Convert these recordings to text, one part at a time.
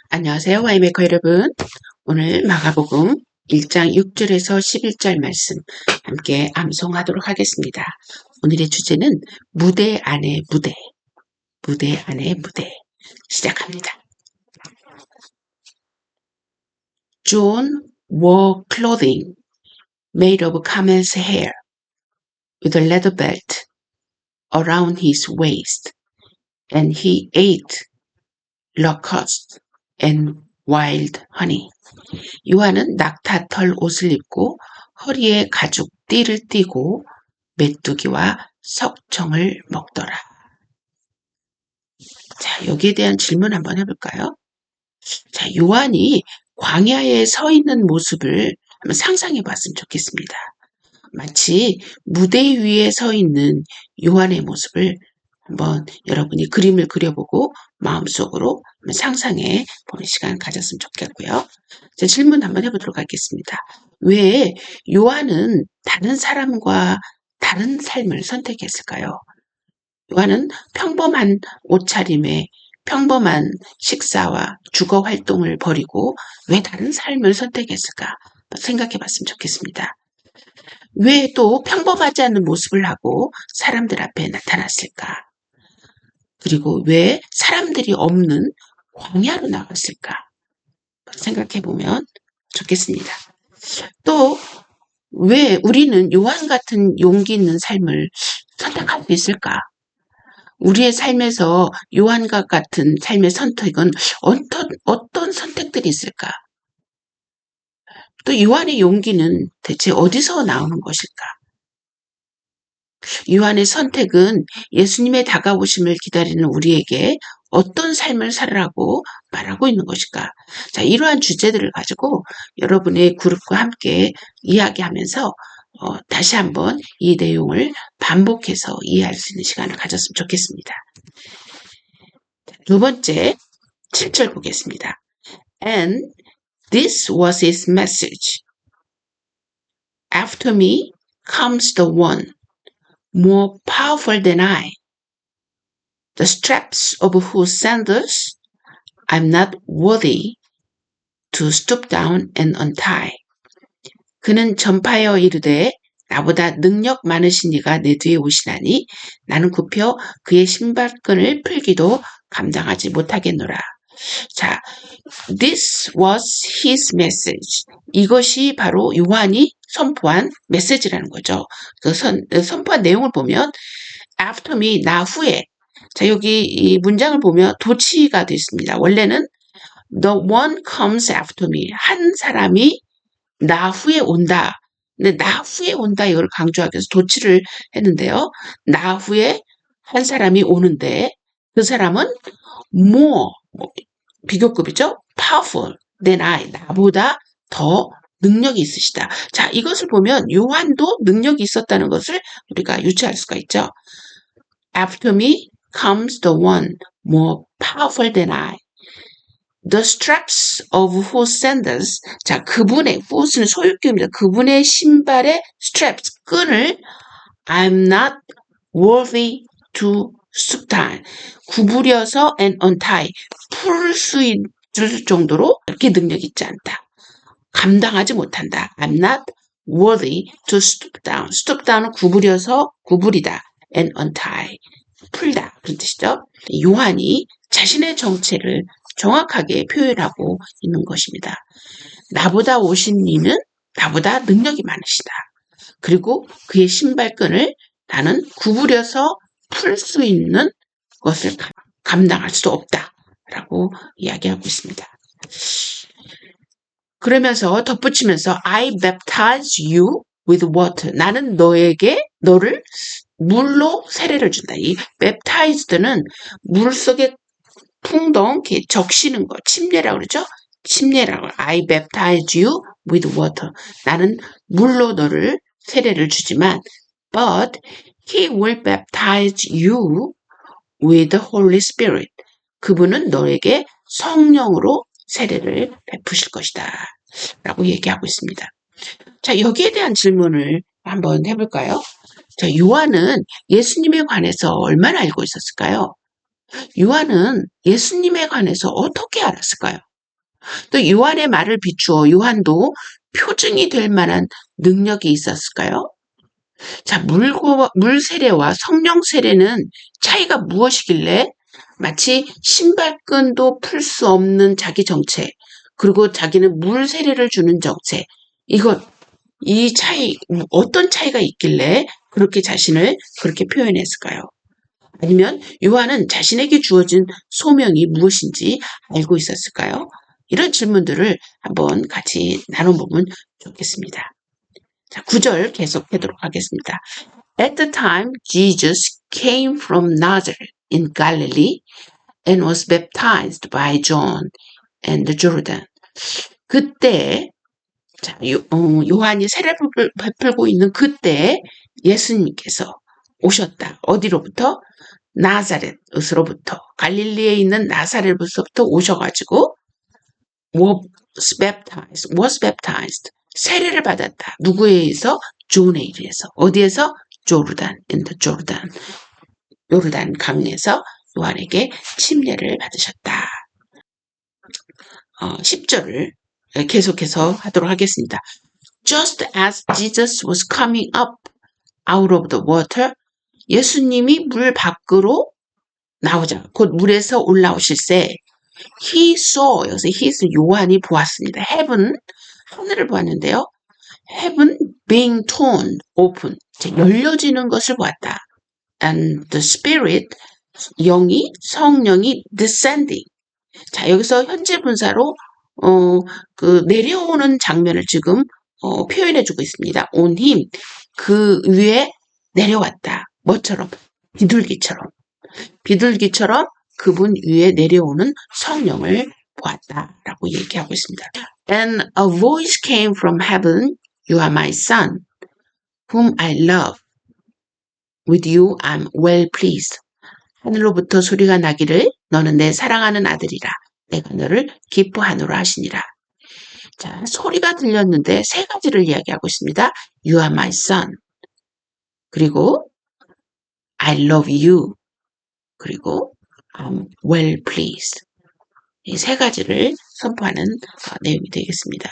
안녕하세요. 와이메이커 여러분. 오늘 마가복음 1장 6절에서 11절 말씀 함께 암송하도록 하겠습니다. 오늘의 주제는 무대 안의 무대, 무대 안의 무대. 시작합니다. John wore clothing made of camel's hair with a leather belt around his waist, and he ate locusts and wild honey. 요한은 낙타털 옷을 입고 허리에 가죽 띠를 띠고 메뚜기와 석청을 먹더라. 자, 여기에 대한 질문 한번 해볼까요? 자, 요한이 광야에 서 있는 모습을 한번 상상해 봤으면 좋겠습니다. 마치 무대 위에 서 있는 요한의 모습을 한번 여러분이 그림을 그려보고 마음속으로 한번 상상해 보는 시간 가졌으면 좋겠고요. 자, 질문 한번 해보도록 하겠습니다. 왜 요한은 다른 사람과 다른 삶을 선택했을까요? 요한은 평범한 옷차림에 평범한 식사와 주거 활동을 벌이고 왜 다른 삶을 선택했을까 생각해 봤으면 좋겠습니다. 왜 또 평범하지 않은 모습을 하고 사람들 앞에 나타났을까? 그리고 왜 사람들이 없는 광야로 나갔을까? 생각해 보면 좋겠습니다. 또 왜 우리는 요한 같은 용기 있는 삶을 선택할 수 있을까? 우리의 삶에서 요한과 같은 삶의 선택은 어떤 선택들이 있을까? 또 요한의 용기는 대체 어디서 나오는 것일까? 요한의 선택은 예수님의 다가오심을 기다리는 우리에게 어떤 삶을 살아라고 말하고 있는 것일까? 자, 이러한 주제들을 가지고 여러분의 그룹과 함께 이야기하면서 다시 한번 이 내용을 반복해서 이해할 수 있는 시간을 가졌으면 좋겠습니다. 두 번째, 7절 보겠습니다. And this was his message. After me comes the one more powerful than I, the straps of whose sandals I'm not worthy to stoop down and untie. 그는 전파하여 이르되 나보다 능력 많으신 이가 내 뒤에 오시나니 나는 굽혀 그의 신발끈을 풀기도 감당하지 못하겠노라. 자, this was his message. 이것이 바로 요한이 선포한 메시지라는 거죠. 그 선포한 내용을 보면 after me, 나 후에. 자, 여기 이 문장을 보면 도치가 되어 있습니다. 원래는 the one comes after me. 한 사람이 나 후에 온다. 근데 나 후에 온다 이걸 강조하기 위해서 도치를 했는데요. 나 후에 한 사람이 오는데 그 사람은 more, 비교급이죠. powerful than I. 나보다 더 능력이 있으시다. 자, 이것을 보면 요한도 능력이 있었다는 것을 우리가 유추할 수가 있죠. After me comes the one more powerful than I. The straps of whose sandals. 자, 그분의, whose는 소유격입니다. 그분의 신발의 straps, 끈을 I'm not worthy to stoop down. 구부려서 and untie. 풀 수 있을 정도로 이렇게 능력이 있지 않다. 감당하지 못한다. I'm not worthy to stoop down. stoop down은 구부려서 구부리다. and untie. 풀다. 그런 뜻이죠. 요한이 자신의 정체를 정확하게 표현하고 있는 것입니다. 나보다 오신 이는 나보다 능력이 많으시다. 그리고 그의 신발끈을 나는 구부려서 풀 수 있는 것을 감당할 수 없다라고 이야기하고 있습니다. 그러면서 덧붙이면서 I baptize you with water. 나는 너를 물로 세례를 준다. 이 baptized는 물 속에 풍덩 적시는 거, 침례라고 그러죠? 침례라고. I baptize you with water. 나는 물로 너를 세례를 주지만 but he will baptize you with the Holy Spirit. 그분은 너에게 성령으로 세례를 베푸실 것이다. 라고 얘기하고 있습니다. 자, 여기에 대한 질문을 한번 해볼까요? 자, 요한은 예수님에 관해서 얼마나 알고 있었을까요? 요한은 예수님에 관해서 어떻게 알았을까요? 또 요한의 말을 비추어 요한도 표징이 될 만한 능력이 있었을까요? 자, 물 세례와 성령 세례는 차이가 무엇이길래 마치 신발끈도 풀 수 없는 자기 정체, 그리고 자기는 물 세례를 주는 정체, 이 차이, 어떤 차이가 있길래 그렇게 자신을 그렇게 표현했을까요? 아니면 요한은 자신에게 주어진 소명이 무엇인지 알고 있었을까요? 이런 질문들을 한번 같이 나눠보면 좋겠습니다. 자, 9절 계속하도록 하겠습니다. At the time, Jesus came from Nazareth in Galilee and was baptized by John and the Jordan. 그때, 자, 요한이 세례를 베풀고 있는 그때 예수님께서 오셨다. 어디로부터? 나사렛으로부터, 갈릴리에 있는 나사렛으로부터 오셔가지고 was baptized. 세례를 받았다. 누구에 의해서? 존에 의해서. 어디에서? 조르단, in the Jordan. 요르단 강에서 요한에게 침례를 받으셨다. 10절을 계속해서 하도록 하겠습니다. Just as Jesus was coming up out of the water, 예수님이 물 밖으로 나오자, 곧 물에서 올라오실새 he saw, 여기서 he's 요한이 보았습니다. heaven, 하늘을 보았는데요. heaven being torn open, 열려지는 것을 보았다. and the spirit, 성령이 descending. 자, 여기서 현재 분사로 내려오는 장면을 지금 표현해주고 있습니다. on him, 그 위에 내려왔다. 뭐처럼? 비둘기처럼 그분 위에 내려오는 성령을 보았다라고 얘기하고 있습니다. And a voice came from heaven, You are my son, whom I love. With you I'm well pleased. 하늘로부터 소리가 나기를 너는 내 사랑하는 아들이라. 내가 너를 기뻐하노라 하시니라. 자, 소리가 들렸는데 세 가지를 이야기하고 있습니다. You are my son. 그리고 I love you. 그리고 I'm well pleased. 이 세 가지를 선포하는 내용이 되겠습니다.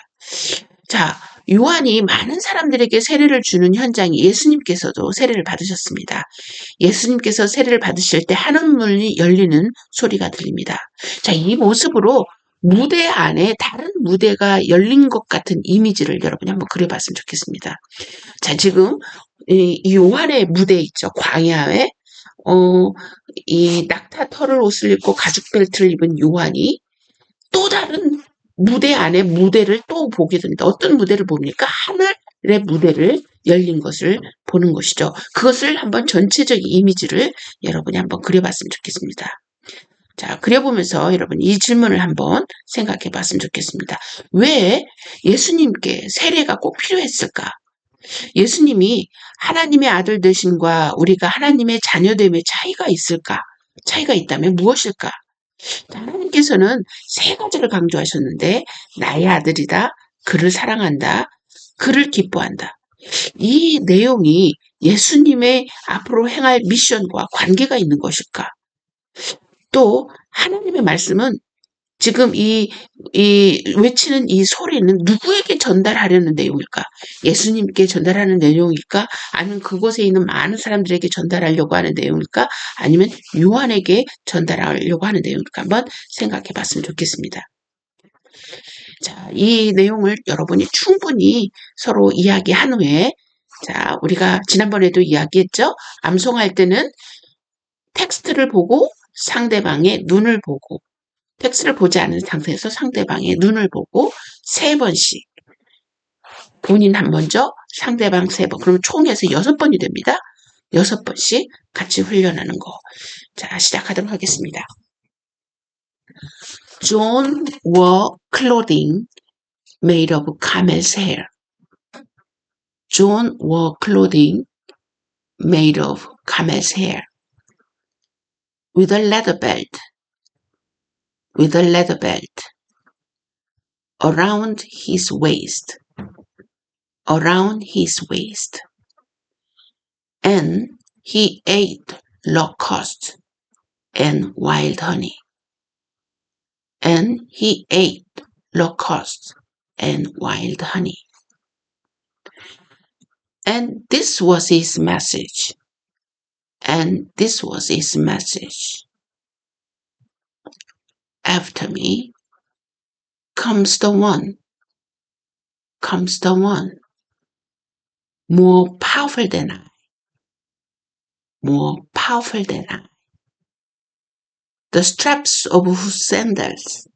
자, 요한이 많은 사람들에게 세례를 주는 현장이 예수님께서도 세례를 받으셨습니다. 예수님께서 세례를 받으실 때 하늘문이 열리는 소리가 들립니다. 자, 이 모습으로 무대 안에 다른 무대가 열린 것 같은 이미지를 여러분이 한번 그려봤으면 좋겠습니다. 자, 지금 이 요한의 무대 있죠. 광야에 이 낙타 털을 옷을 입고 가죽 벨트를 입은 요한이 또 다른 무대 안에 무대를 또 보게 됩니다. 어떤 무대를 봅니까? 하늘의 무대를 열린 것을 보는 것이죠. 그것을 한번 전체적인 이미지를 여러분이 한번 그려봤으면 좋겠습니다. 자, 그려보면서 여러분 이 질문을 한번 생각해 봤으면 좋겠습니다. 왜 예수님께 세례가 꼭 필요했을까? 예수님이 하나님의 아들 되심과 우리가 하나님의 자녀됨의 차이가 있을까? 차이가 있다면 무엇일까? 하나님께서는 세 가지를 강조하셨는데 나의 아들이다, 그를 사랑한다, 그를 기뻐한다. 이 내용이 예수님의 앞으로 행할 미션과 관계가 있는 것일까? 또 하나님의 말씀은 지금 이 외치는 이 소리는 누구에게 전달하려는 내용일까? 예수님께 전달하는 내용일까? 아니면 그곳에 있는 많은 사람들에게 전달하려고 하는 내용일까? 아니면 요한에게 전달하려고 하는 내용일까? 한번 생각해 봤으면 좋겠습니다. 자, 이 내용을 여러분이 충분히 서로 이야기한 후에, 자, 우리가 지난번에도 이야기했죠? 암송할 때는 텍스트를 보고 상대방의 눈을 보고, 텍스트를 보지 않은 상태에서 상대방의 눈을 보고 3번씩, 본인 한 번죠, 상대방 3번, 그러면 총에서 6번이 됩니다. 6번씩 같이 훈련하는 거. 자, 시작하도록 하겠습니다. John wore clothing made of camel's hair. John wore clothing made of camel's hair. With a leather belt. With a leather belt around his waist, around his waist. And he ate locusts and wild honey. And he ate locusts and wild honey. And this was his message. And this was his message. After me comes the one, more powerful than I, more powerful than I. The straps of whose sandals,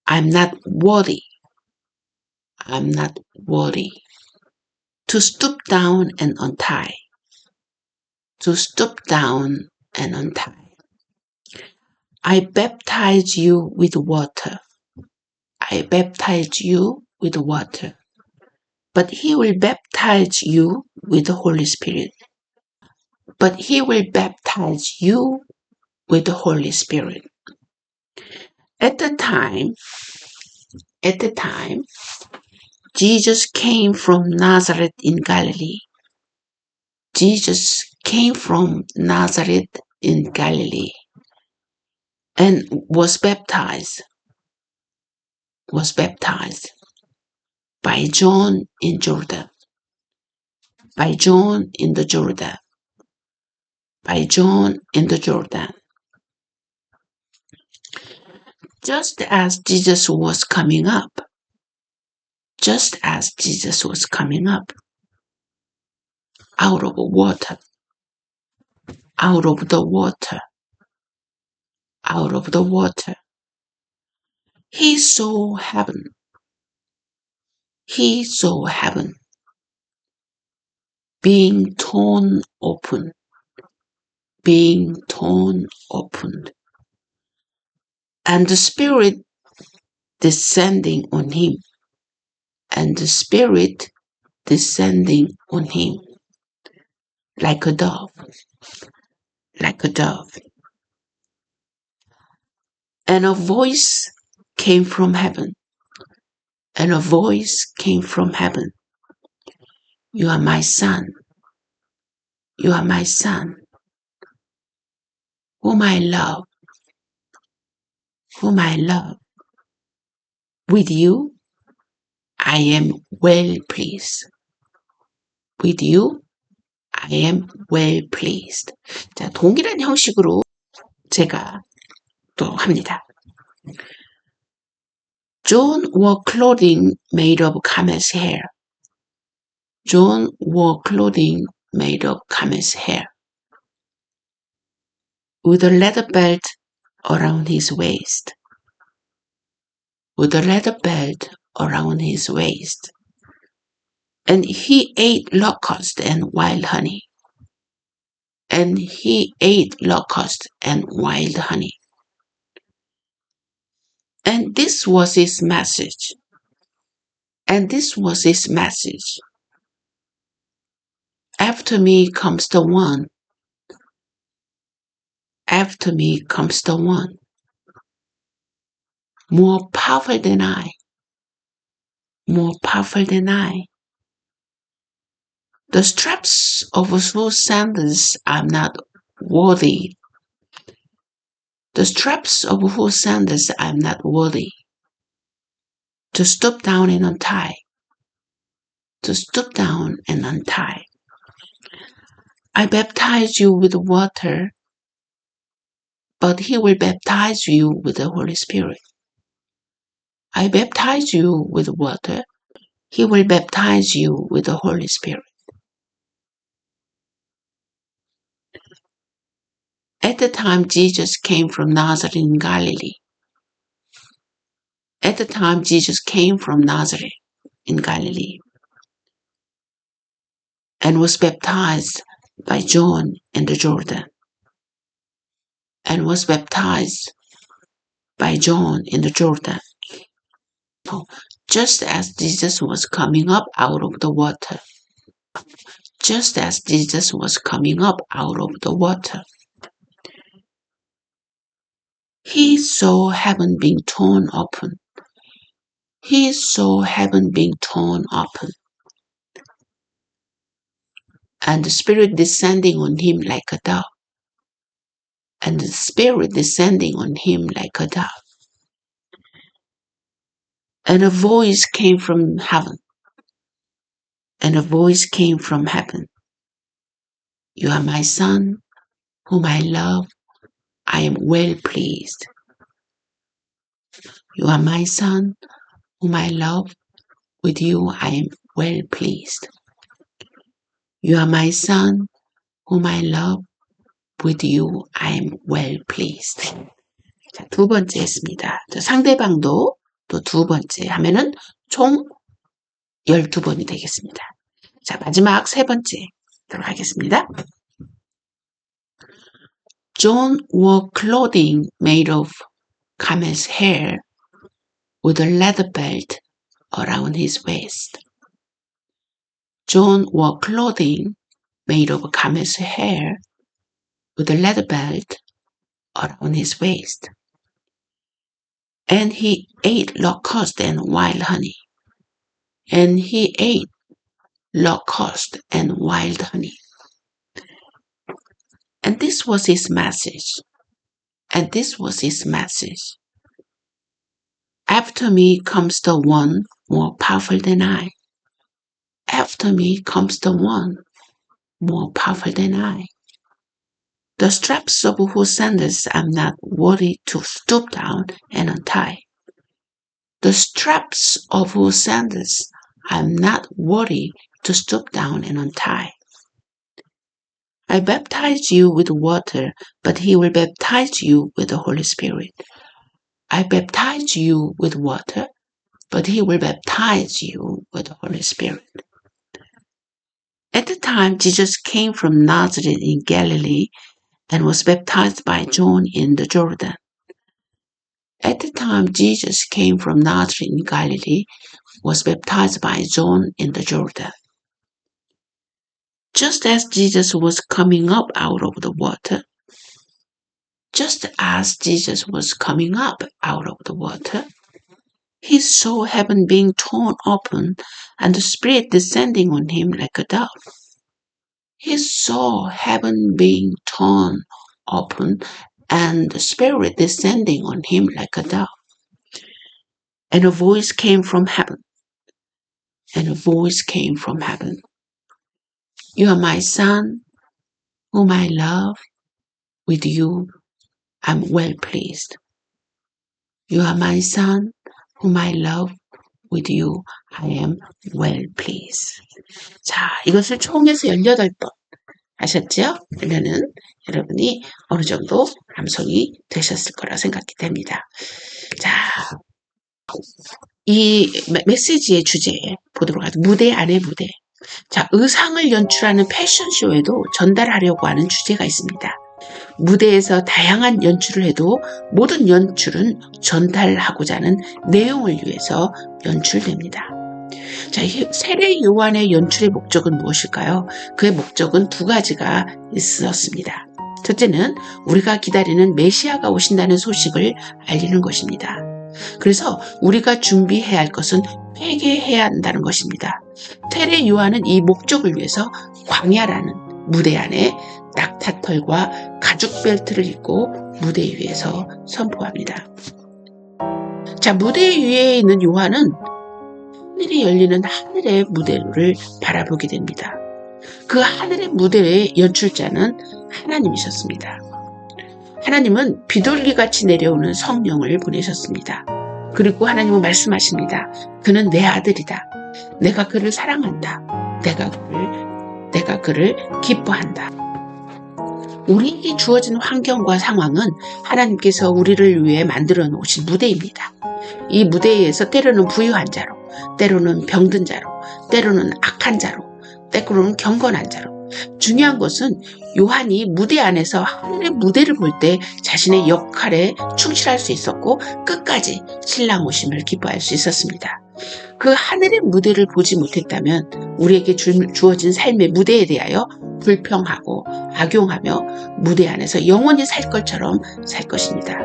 I'm not worthy to stoop down and untie, I baptize you with water, but he will baptize you with the Holy Spirit. At the time, Jesus came from Nazareth in Galilee. And was baptized by John in the Jordan. Just as Jesus was coming up, out of the water, he saw heaven, being torn open, and the Spirit descending on him, like a dove. And a voice came from heaven. You are my son, whom I love. With you, I am well pleased. 자, 동일한 형식으로 제가 또 합니다. John wore clothing made of camel's hair. With a leather belt around his waist. And he ate locusts and wild honey. And this was his message. After me comes the one. More powerful than I. The straps of whose sandals I'm not worthy. To stoop down and untie. I baptize you with water, but he will baptize you with the Holy Spirit. At the time Jesus came from Nazareth in Galilee. And was baptized by John in the Jordan. Just as Jesus was coming up out of the water. He saw heaven being torn open. and the Spirit descending on him like a dove. And the Spirit descending on him like a dove. And a voice came from heaven. And a voice came from heaven. You are my Son, whom I love. I am well pleased. You are my Son, whom I love. With you I am well pleased. You are my Son, whom I love. With you I am well pleased. 자, 두 번째 했습니다. 자, 상대방도 또 두 번째 하면은 총 12번이 되겠습니다. 자, 마지막 세 번째 들어가겠습니다. John wore clothing made of camel's hair with a leather belt around his waist. John wore clothing made of camel's hair with a leather belt around his waist. And he ate locust and wild honey. And he ate locust and wild honey. And this was his message. And this was his message. After me comes the one more powerful than I. After me comes the one more powerful than I. The straps of whose sandals I'm not worthy to stoop down and untie. The straps of whose sandals I'm not worthy to stoop down and untie. I baptize you with water, but he will baptize you with the Holy Spirit. I baptize you with water, but he will baptize you with the Holy Spirit. At the time, Jesus came from Nazareth in Galilee and was baptized by John in the Jordan. At the time, Jesus came from Nazareth in Galilee, was baptized by John in the Jordan. Just as Jesus was coming up out of the water, just as Jesus was coming up out of the water, he saw heaven being torn open and the Spirit descending on him like a dove. He saw heaven being torn open and the Spirit descending on him like a dove. And a voice came from heaven. And a voice came from heaven. You are my Son, whom I love. With you I'm well pleased. You are my Son, whom I love. With you I am well pleased. 자, 이것을 총에서 18번 하셨죠? 그러면은 여러분이 어느 정도 감성이 되셨을 거라 생각이 됩니다. 자, 이 메시지의 주제 보도록 하죠. 무대 안에 무대. 자, 의상을 연출하는 패션쇼에도 전달하려고 하는 주제가 있습니다. 무대에서 다양한 연출을 해도 모든 연출은 전달하고자 하는 내용을 위해서 연출됩니다. 자, 세례 요한의 연출의 목적은 무엇일까요? 그의 목적은 두 가지가 있었습니다. 첫째는 우리가 기다리는 메시아가 오신다는 소식을 알리는 것입니다. 그래서 우리가 준비해야 할 것은 회개해야 한다는 것입니다. 세례 요한은 이 목적을 위해서 광야라는 무대 안에 낙타털과 가죽 벨트를 입고 무대 위에서 선포합니다. 자, 무대 위에 있는 요한은 하늘이 열리는 하늘의 무대를 바라보게 됩니다. 그 하늘의 무대의 연출자는 하나님이셨습니다. 하나님은 비둘기같이 내려오는 성령을 보내셨습니다. 그리고 하나님은 말씀하십니다. 그는 내 아들이다. 내가 그를 사랑한다. 내가 그를 기뻐한다. 우리에게 주어진 환경과 상황은 하나님께서 우리를 위해 만들어 놓으신 무대입니다. 이 무대에서 때로는 부유한 자로, 때로는 병든 자로, 때로는 악한 자로, 때로는 경건한 자로. 중요한 것은 요한이 무대 안에서 하늘의 무대를 볼 때 자신의 역할에 충실할 수 있었고 끝까지 신랑 오심을 기뻐할 수 있었습니다. 그 하늘의 무대를 보지 못했다면 우리에게 주어진 삶의 무대에 대하여 불평하고 악용하며 무대 안에서 영원히 살 것처럼 살 것입니다.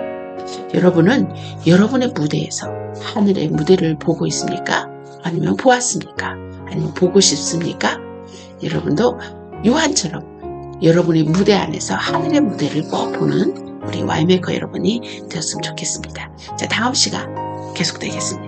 여러분은 여러분의 무대에서 하늘의 무대를 보고 있습니까? 아니면 보았습니까? 아니면 보고 싶습니까? 여러분도 요한처럼 여러분의 무대 안에서 하늘의 무대를 꼭 보는 우리 와인메이커 여러분이 되었으면 좋겠습니다. 자, 다음 시간 계속되겠습니다.